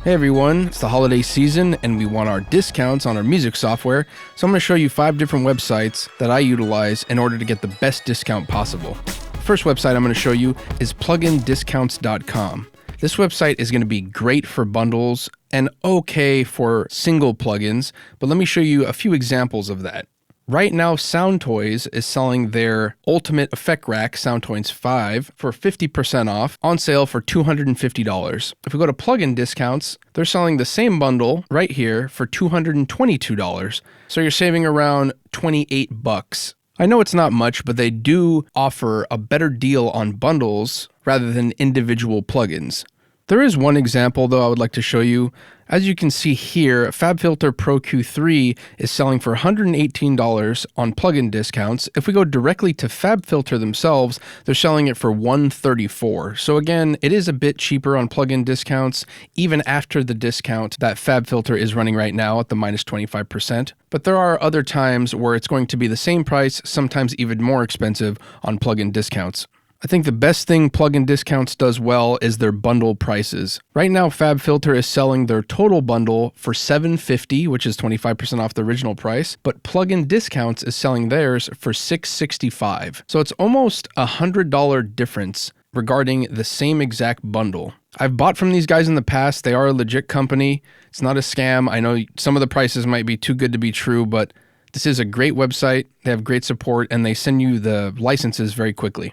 Hey everyone, it's the holiday season and we want our discounts on our music software, so I'm going to show you 5 different websites that I utilize in order to get the best discount possible. The first website I'm going to show you is plugindiscounts.com. This website is going to be great for bundles and okay for single plugins, but let me show you a few examples of that. Right now, Soundtoys is selling their Ultimate Effect Rack Soundtoys 5 for 50% off, on sale for $250. If we go to plugin discounts, they're selling the same bundle right here for $222. So you're saving around $28. I know it's not much, but they do offer a better deal on bundles rather than individual plugins. There is one example though I would like to show you. As you can see here, FabFilter Pro Q3 is selling for $118 on plugin discounts. If we go directly to FabFilter themselves, they're selling it for $134. So again, it is a bit cheaper on plugin discounts, even after the discount that FabFilter is running right now at the minus 25%. But there are other times where it's going to be the same price, sometimes even more expensive on plugin discounts. I think the best thing plugin discounts does well is their bundle prices. Right now, FabFilter is selling their total bundle for $750, which is 25% off the original price, but plugin discounts is selling theirs for $665. So it's almost a $100 difference regarding the same exact bundle. I've bought from these guys in the past. They are a legit company. It's not a scam. I know some of the prices might be too good to be true, but this is a great website. They have great support and they send you the licenses very quickly.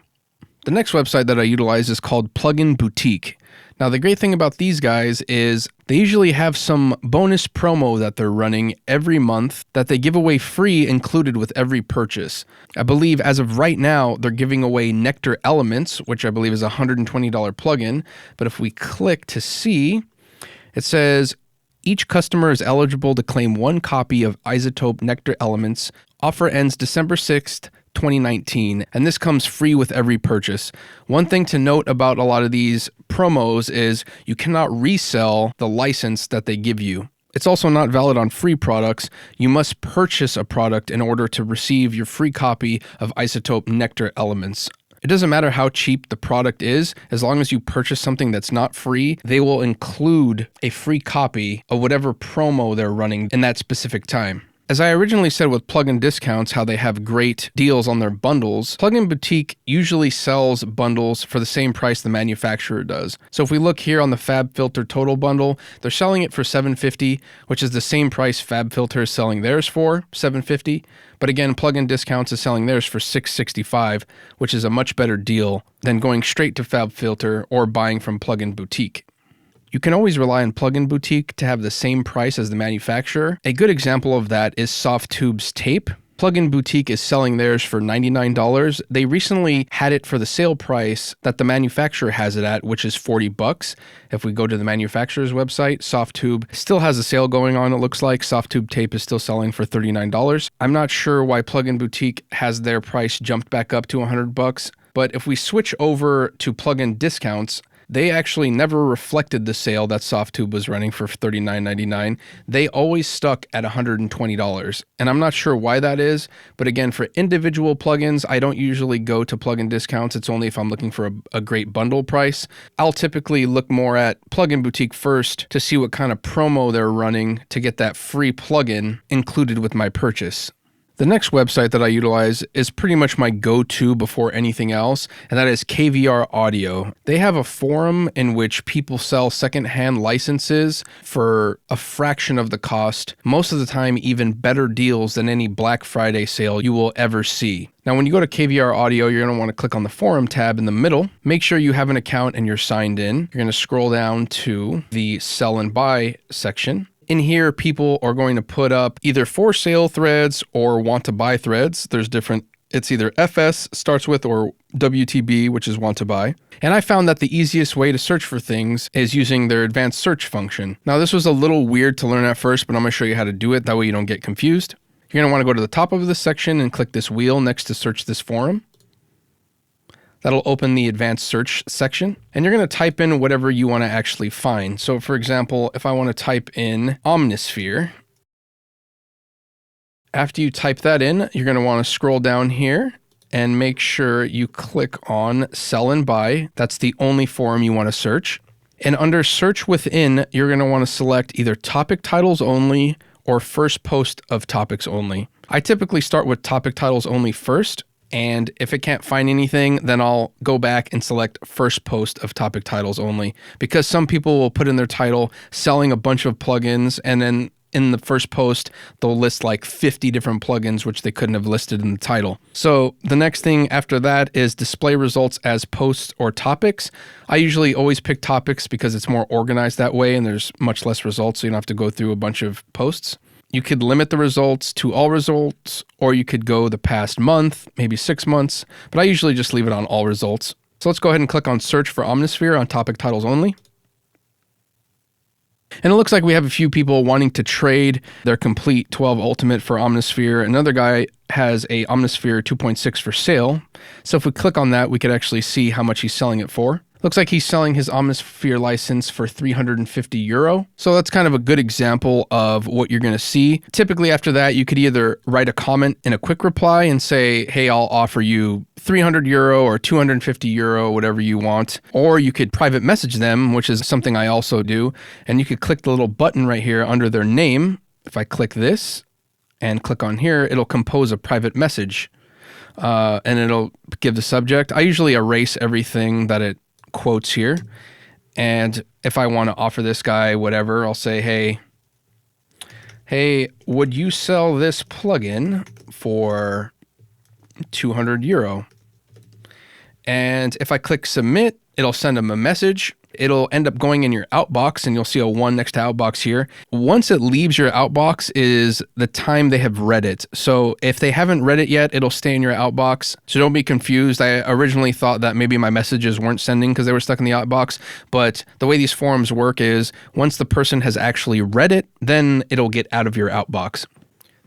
The next website that I utilize is called Plugin Boutique. Now, the great thing about these guys is they usually have some bonus promo that they're running every month that they give away free included with every purchase. I believe as of right now, they're giving away Nectar Elements, which I believe is a $120 plugin. But if we click to see, it says each customer is eligible to claim 1 copy of Isotope Nectar Elements. Offer ends December 6th, 2019, and this comes free with every purchase. One thing to note about a lot of these promos is you cannot resell the license that they give you. It's also not valid on free products. You must purchase a product in order to receive your free copy of Isotope Nectar Elements. It doesn't matter how cheap the product is, as long as you purchase something that's not free, they will include a free copy of whatever promo they're running in that specific time. As I originally said with plugin discounts, how they have great deals on their bundles, Plugin Boutique usually sells bundles for the same price the manufacturer does. So if we look here on the FabFilter Total Bundle, they're selling it for $750, which is the same price FabFilter is selling theirs for, $750. But again, Plugin Discounts is selling theirs for $665, which is a much better deal than going straight to FabFilter or buying from Plugin Boutique. You can always rely on Plugin Boutique to have the same price as the manufacturer. A good example of that is Softtube's tape. Plugin Boutique is selling theirs for $99. They recently had it for the sale price that the manufacturer has it at, which is $40. If we go to the manufacturer's website, Softtube still has a sale going on, it looks like. Softtube tape is still selling for $39. I'm not sure why Plugin Boutique has their price jumped back up to $100, but if we switch over to Plugin Discounts, they actually never reflected the sale that Softtube was running for $39.99. They always stuck at $120. And I'm not sure why that is. But again, for individual plugins, I don't usually go to plugin discounts. It's only if I'm looking for a great bundle price. I'll typically look more at Plugin Boutique first to see what kind of promo they're running to get that free plugin included with my purchase. The next website that I utilize is pretty much my go-to before anything else, and that is Caviar Audio. They have a forum in which people sell secondhand licenses for a fraction of the cost, most of the time even better deals than any Black Friday sale you will ever see. Now, when you go to Caviar Audio, you're going to want to click on the forum tab in the middle. Make sure you have an account and you're signed in. You're going to scroll down to the sell and buy section. In here, people are going to put up either for sale threads or want to buy threads. There's different, it's either FS starts with or WTB, which is want to buy. And I found that the easiest way to search for things is using their advanced search function. Now, this was a little weird to learn at first, but I'm going to show you how to do it. That way you don't get confused. You're going to want to go to the top of this section and click this wheel next to search this forum. That'll open the advanced search section, and you're going to type in whatever you want to actually find. So for example, if I want to type in Omnisphere, after you type that in, you're going to want to scroll down here and make sure you click on sell and buy. That's the only forum you want to search. And under search within, you're going to want to select either topic titles only or first post of topics only. I typically start with topic titles only first, and if it can't find anything, then I'll go back and select first post of topic titles only, because some people will put in their title selling a bunch of plugins, and then in the first post, they'll list like 50 different plugins, which they couldn't have listed in the title. So the next thing after that is display results as posts or topics. I usually always pick topics because it's more organized that way and there's much less results, so you don't have to go through a bunch of posts. You could limit the results to all results, or you could go the past month, maybe 6 months, but I usually just leave it on all results. So let's go ahead and click on search for Omnisphere on topic titles only. And it looks like we have a few people wanting to trade their complete 12 Ultimate for Omnisphere. Another guy has a Omnisphere 2.6 for sale. So if we click on that, we could actually see how much he's selling it for. Looks like he's selling his Omnisphere license for €350. So that's kind of a good example of what you're going to see. Typically after that, you could either write a comment in a quick reply and say, hey, I'll offer you €300 or €250, whatever you want. Or you could private message them, which is something I also do. And you could click the little button right here under their name. If I click this and click on here, it'll compose a private message and it'll give the subject. I usually erase everything that it quotes here, and if I want to offer this guy whatever, I'll say, hey, would you sell this plugin for €200? And if I click submit, it'll send them a message. It'll end up going in your outbox, and you'll see a 1 next to outbox here. Once it leaves your outbox is the time they have read it. So if they haven't read it yet, it'll stay in your outbox. So don't be confused. I originally thought that maybe my messages weren't sending because they were stuck in the outbox. But the way these forums work is once the person has actually read it, then it'll get out of your outbox.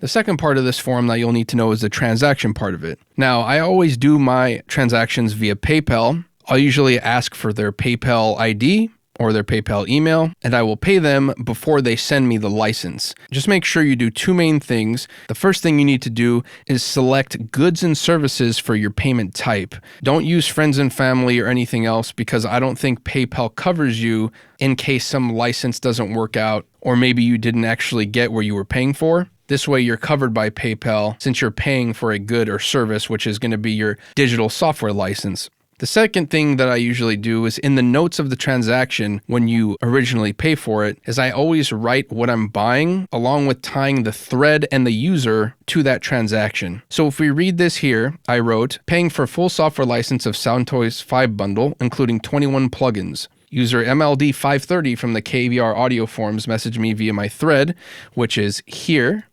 The second part of this forum that you'll need to know is the transaction part of it. Now, I always do my transactions via PayPal. I'll usually ask for their PayPal ID or their PayPal email, and I will pay them before they send me the license. Just make sure you do 2 main things. The first thing you need to do is select goods and services for your payment type. Don't use friends and family or anything else, because I don't think PayPal covers you in case some license doesn't work out, or maybe you didn't actually get where you were paying for. This way you're covered by PayPal since you're paying for a good or service, which is going to be your digital software license. The second thing that I usually do is in the notes of the transaction when you originally pay for it, is I always write what I'm buying along with tying the thread and the user to that transaction. So if we read this here, I wrote, paying for full software license of Soundtoys 5 bundle, including 21 plugins. User MLD530 from the Caviar audio forums messaged me via my thread, which is here.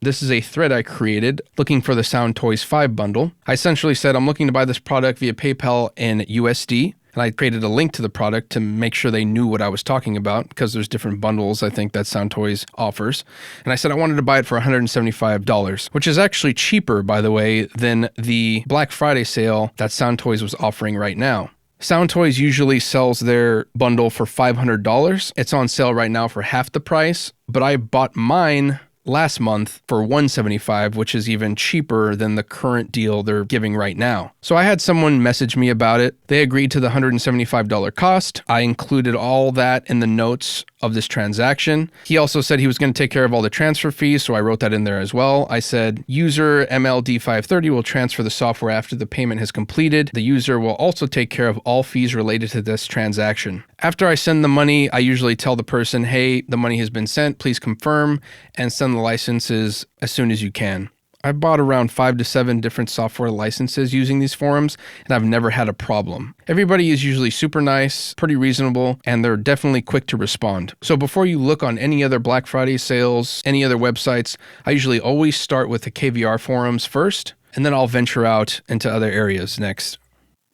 This is a thread I created looking for the Soundtoys 5 bundle. I essentially said I'm looking to buy this product via PayPal in USD, and I created a link to the product to make sure they knew what I was talking about, because there's different bundles I think that Soundtoys offers. And I said I wanted to buy it for $175, which is actually cheaper, by the way, than the Black Friday sale that Soundtoys was offering right now. Soundtoys usually sells their bundle for $500. It's on sale right now for half the price, but I bought mine last month for $175, which is even cheaper than the current deal they're giving right now. So I had someone message me about it. They agreed to the $175 cost. I included all that in the notes of this transaction. He also said he was going to take care of all the transfer fees, so I wrote that in there as well. I said, user MLD530 will transfer the software after the payment has completed. The user will also take care of all fees related to this transaction. After I send the money, I usually tell the person, hey, the money has been sent, please confirm, and send the licenses as soon as you can. I bought around 5 to 7 different software licenses using these forums, and I've never had a problem. Everybody is usually super nice, pretty reasonable, and they're definitely quick to respond. So before you look on any other Black Friday sales, any other websites, I usually always start with the Caviar forums first, and then I'll venture out into other areas next.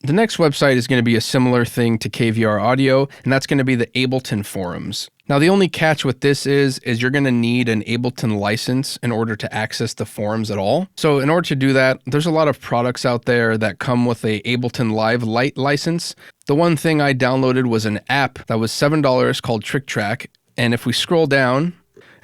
The next website is going to be a similar thing to Caviar Audio, and that's going to be the Ableton Forums. Now, the only catch with this is you're going to need an Ableton license in order to access the forums at all. So in order to do that, there's a lot of products out there that come with a Ableton Live Lite license. The one thing I downloaded was an app that was $7 called Trick Track. And if we scroll down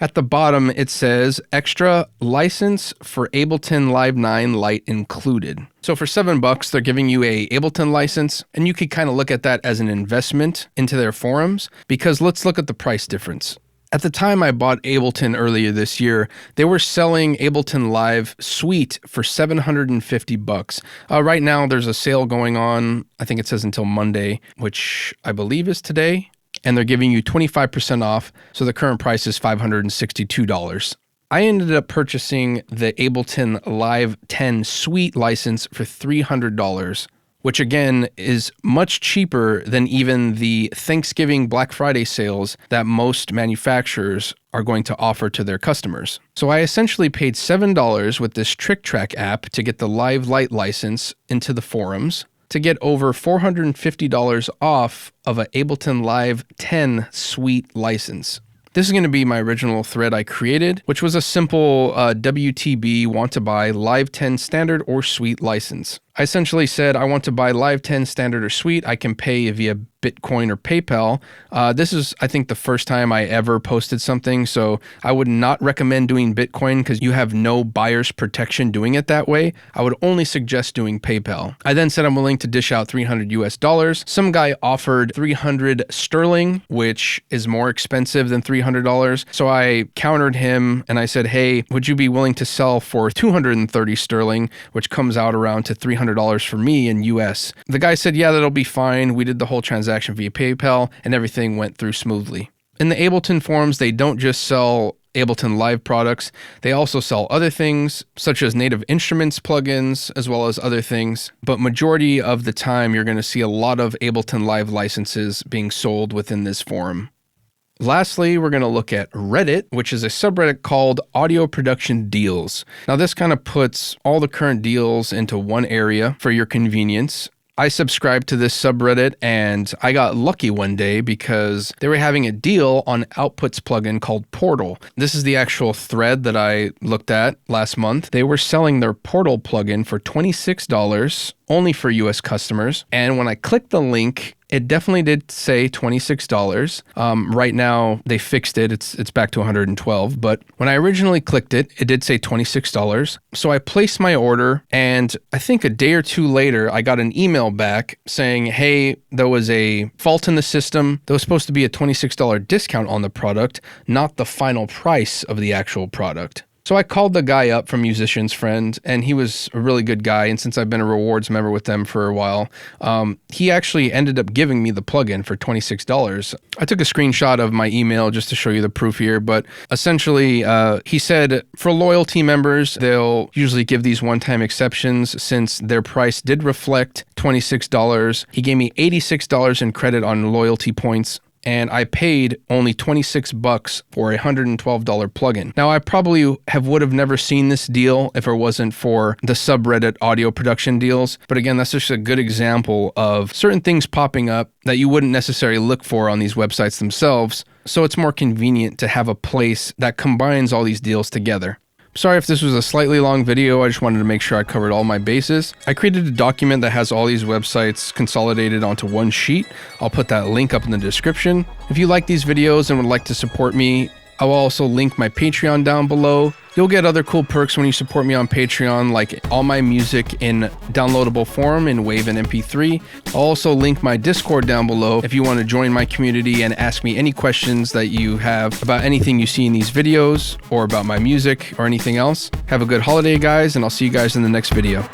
At the bottom, it says extra license for Ableton Live 9 Lite included. So for $7, they're giving you a Ableton license, and you could kind of look at that as an investment into their forums, because let's look at the price difference. At the time I bought Ableton earlier this year, they were selling Ableton Live Suite for $750. Right now, there's a sale going on. I think it says until Monday, which I believe is today. And they're giving you 25% off. So the current price is $562. I ended up purchasing the Ableton Live 10 Suite license for $300. Which again is much cheaper than even the Thanksgiving Black Friday sales that most manufacturers are going to offer to their customers. So I essentially paid $7 with this Trick Track app to get the Live Lite license into the forums, to get over $450 off of an Ableton Live 10 Suite license. This is going to be my original thread I created, which was a simple WTB want to buy Live 10 standard or Suite license. I essentially said I want to buy Live 10 standard or Suite. I can pay via Bitcoin or PayPal. This is, I think, the first time I ever posted something, so I would not recommend doing Bitcoin because you have no buyer's protection doing it that way. I would only suggest doing PayPal. I then said I'm willing to dish out $300 US. Some guy offered 300 sterling, which is more expensive than $300. So I countered him and I said, hey, would you be willing to sell for 230 sterling, which comes out around to $300 for me in US. The guy said, yeah, that'll be fine. We did the whole transaction via PayPal and everything went through smoothly. In the Ableton forums, they don't just sell Ableton Live products. They also sell other things such as native instruments plugins, as well as other things. But majority of the time, you're going to see a lot of Ableton Live licenses being sold within this forum. Lastly, we're going to look at Reddit, which is a subreddit called Audio Production Deals. Now, this kind of puts all the current deals into one area for your convenience. I subscribed to this subreddit and I got lucky one day because they were having a deal on Output's plugin called Portal. This is the actual thread that I looked at last month. They were selling their Portal plugin for $26 only for US customers. And when I clicked the link, it definitely did say $26. Right now, they fixed it. It's back to $112. But when I originally clicked it, it did say $26. So I placed my order, and I think a day or two later, I got an email back saying, hey, there was a fault in the system. There was supposed to be a $26 discount on the product, not the final price of the actual product. So I called the guy up from Musician's Friend, and he was a really good guy. And since I've been a rewards member with them for a while, he actually ended up giving me the plugin for $26. I took a screenshot of my email just to show you the proof here. But essentially, he said for loyalty members, they'll usually give these one-time exceptions since their price did reflect $26. He gave me $86 in credit on loyalty points. And I paid only $26 for a $112 plugin. Now, I probably would have never seen this deal if it wasn't for the subreddit Audio Production Deals. But again, that's just a good example of certain things popping up that you wouldn't necessarily look for on these websites themselves. So it's more convenient to have a place that combines all these deals together. Sorry if this was a slightly long video, I just wanted to make sure I covered all my bases. I created a document that has all these websites consolidated onto one sheet. I'll put that link up in the description. If you like these videos and would like to support me, I will also link my Patreon down below. You'll get other cool perks when you support me on Patreon, like all my music in downloadable form in WAV and MP3. I'll also link my Discord down below if you want to join my community and ask me any questions that you have about anything you see in these videos or about my music or anything else. Have a good holiday, guys, and I'll see you guys in the next video.